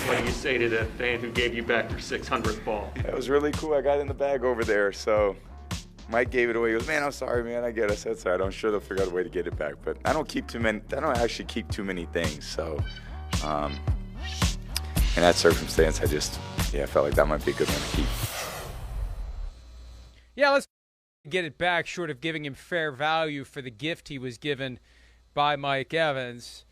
What do you say to the fan who gave you back your 600th ball? That was really cool. I got it in the bag over there, so Mike gave it away. He goes, man, I'm sorry, man. I get it. I said sorry. I'm sure they'll figure out a way to get it back. But I don't actually keep too many things. So in that circumstance, I felt like that might be a good one to keep. Yeah, let's get it back, short of giving him fair value for the gift he was given by Mike Evans.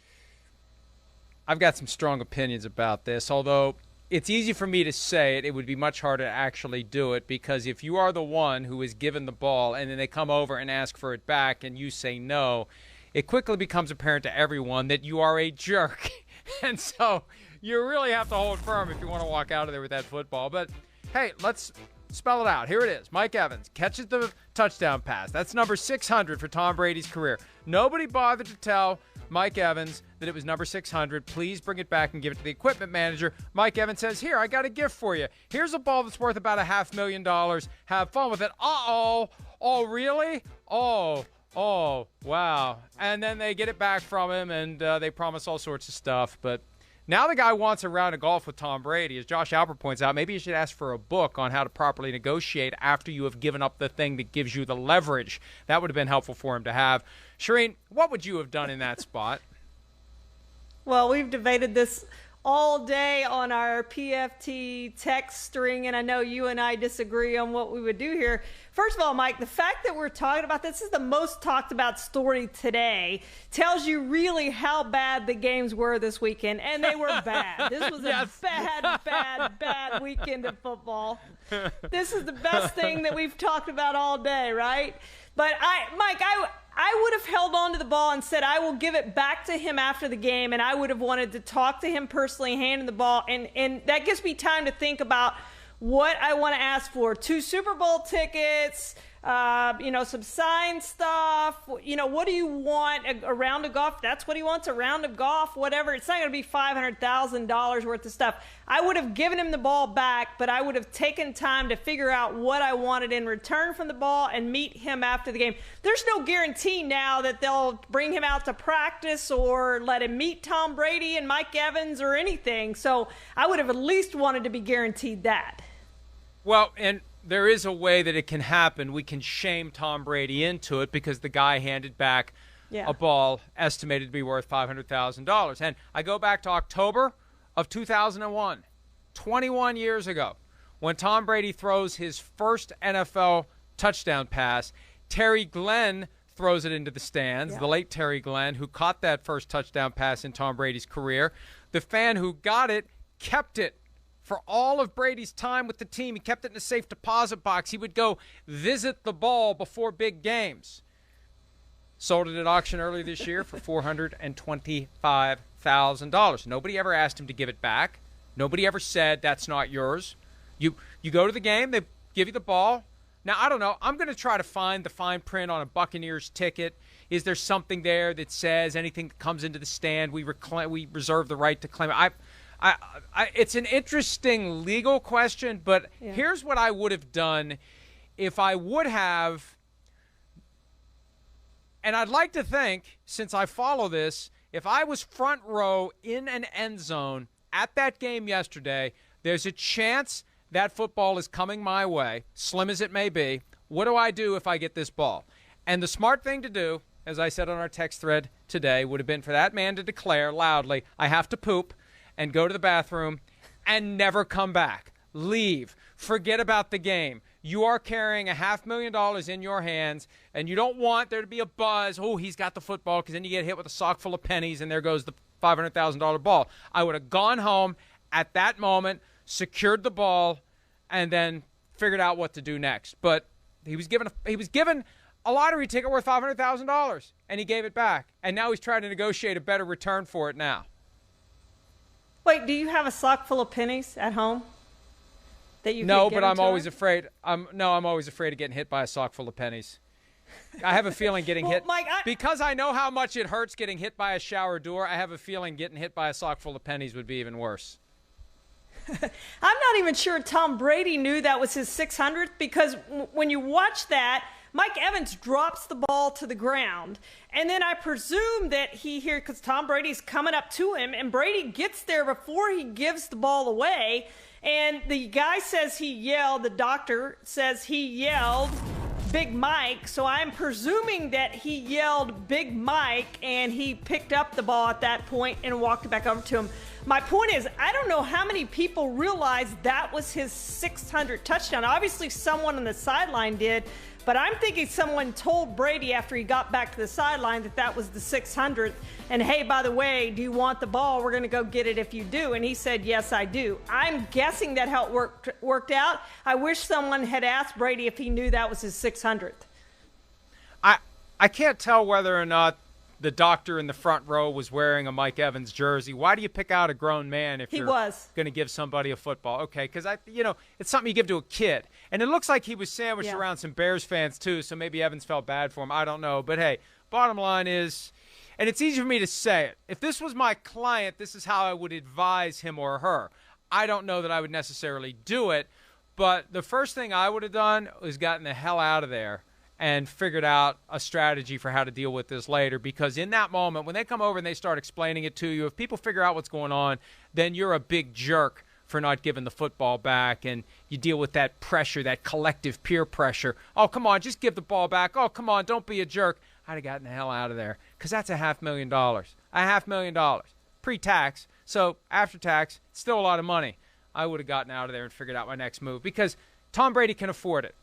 I've got some strong opinions about this, although it's easy for me to say it. It would be much harder to actually do it, because if you are the one who is given the ball and then they come over and ask for it back and you say no, it quickly becomes apparent to everyone that you are a jerk. And so you really have to hold firm if you want to walk out of there with that football. But, hey, let's spell it out. Here it is. Mike Evans catches the touchdown pass. That's number 600 for Tom Brady's career. Nobody bothered to tell Mike Evans that it was number 600. Please bring it back and give it to the equipment manager. Mike Evans says, here, I got a gift for you. Here's a ball that's worth about $500,000. Have fun with it. Uh-oh. Oh, really? Oh, wow. And then they get it back from him, and they promise all sorts of stuff. But now the guy wants a round of golf with Tom Brady. As Josh Alpert points out, maybe you should ask for a book on how to properly negotiate after you have given up the thing that gives you the leverage. That would have been helpful for him to have. Charean, what would you have done in that spot? Well, we've debated this all day on our PFT text string, and I know you and I disagree on what we would do here. First of all, Mike, the fact that we're talking about this is the most talked about story today tells you really how bad the games were this weekend, and they were bad. This was a bad weekend of football. This is the best thing that we've talked about all day, right? But Mike, I would have held on to the ball and said I will give it back to him after the game, and I would have wanted to talk to him personally, hand him the ball, and that gives me time to think about what I want to ask for. 2 Super Bowl tickets, some signed stuff. What do you want? A round of golf? That's what he wants, a round of golf, whatever. It's not going to be $500,000 worth of stuff. I would have given him the ball back, but I would have taken time to figure out what I wanted in return from the ball and meet him after the game. There's no guarantee now that they'll bring him out to practice or let him meet Tom Brady and Mike Evans or anything. So I would have at least wanted to be guaranteed that. Well, and there is a way that it can happen. We can shame Tom Brady into it because the guy handed back a ball estimated to be worth $500,000. And I go back to October of 2001, 21 years ago, when Tom Brady throws his first NFL touchdown pass. Terry Glenn throws it into the stands, the late Terry Glenn, who caught that first touchdown pass in Tom Brady's career. The fan who got it kept it for all of Brady's time with the team. He kept it in a safe deposit box. He would go visit the ball before big games. Sold it at auction earlier this year for $425,000. Nobody ever asked him to give it back. Nobody ever said, that's not yours. You go to the game, they give you the ball. Now, I don't know. I'm going to try to find the fine print on a Buccaneers ticket. Is there something there that says anything that comes into the stand, we reserve the right to claim it? It's an interesting legal question, but here's what I would have done if I would have, and I'd like to think, since I follow this, if I was front row in an end zone at that game yesterday, there's a chance that football is coming my way, slim as it may be. What do I do if I get this ball? And the smart thing to do, as I said on our text thread today, would have been for that man to declare loudly, I have to poop, and go to the bathroom and never come back. Leave. Forget about the game. You are carrying $500,000 in your hands, and you don't want there to be a buzz. Oh, he's got the football, because then you get hit with a sock full of pennies, and there goes the $500,000 ball. I would have gone home at that moment, secured the ball, and then figured out what to do next. But he was given a lottery ticket worth $500,000, and he gave it back. And now he's trying to negotiate a better return for it now. Wait, do you have a sock full of pennies at home that you No, but I'm always afraid. I'm always afraid of getting hit by a sock full of pennies. I have a feeling getting hit. Mike, because I know how much it hurts getting hit by a shower door, I have a feeling getting hit by a sock full of pennies would be even worse. I'm not even sure Tom Brady knew that was his 600th, because when you watch that, Mike Evans drops the ball to the ground. And then I presume that he here, because Tom Brady's coming up to him, and Brady gets there before he gives the ball away. And the guy says he yelled, the doctor says he yelled, Big Mike. So I'm presuming that he yelled Big Mike, and he picked up the ball at that point and walked it back over to him. My point is, I don't know how many people realized that was his 600th touchdown. Obviously, someone on the sideline did, but I'm thinking someone told Brady after he got back to the sideline that that was the 600th. And hey, by the way, do you want the ball? We're going to go get it if you do. And he said, yes, I do. I'm guessing that how it worked out. I wish someone had asked Brady if he knew that was his 600th. I can't tell whether or not the doctor in the front row was wearing a Mike Evans jersey. Why do you pick out a grown man if you're going to give somebody a football? Okay, because it's something you give to a kid. And it looks like he was sandwiched around some Bears fans too, so maybe Evans felt bad for him. I don't know. But hey, bottom line is, and it's easy for me to say it, if this was my client, this is how I would advise him or her. I don't know that I would necessarily do it, but the first thing I would have done was gotten the hell out of there and figured out a strategy for how to deal with this later, because in that moment, when they come over and they start explaining it to you, if people figure out what's going on, then you're a big jerk for not giving the football back, and you deal with that pressure, that collective peer pressure. Oh, come on, just give the ball back. Oh, come on, don't be a jerk. I'd have gotten the hell out of there, because that's $500,000. $500,000 pre-tax, so after tax, it's still a lot of money. I would have gotten out of there and figured out my next move, because Tom Brady can afford it.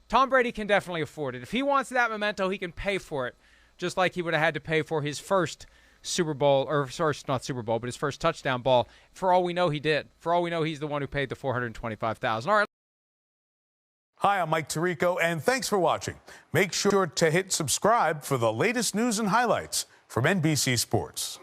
Tom Brady can definitely afford it. If he wants that memento, he can pay for it, just like he would have had to pay for his first Super Bowl, or sorry, not Super Bowl, but his first touchdown ball. For all we know, he did. For all we know, he's the one who paid the $425,000. All right. Hi, I'm Mike Tirico, and thanks for watching. Make sure to hit subscribe for the latest news and highlights from NBC Sports.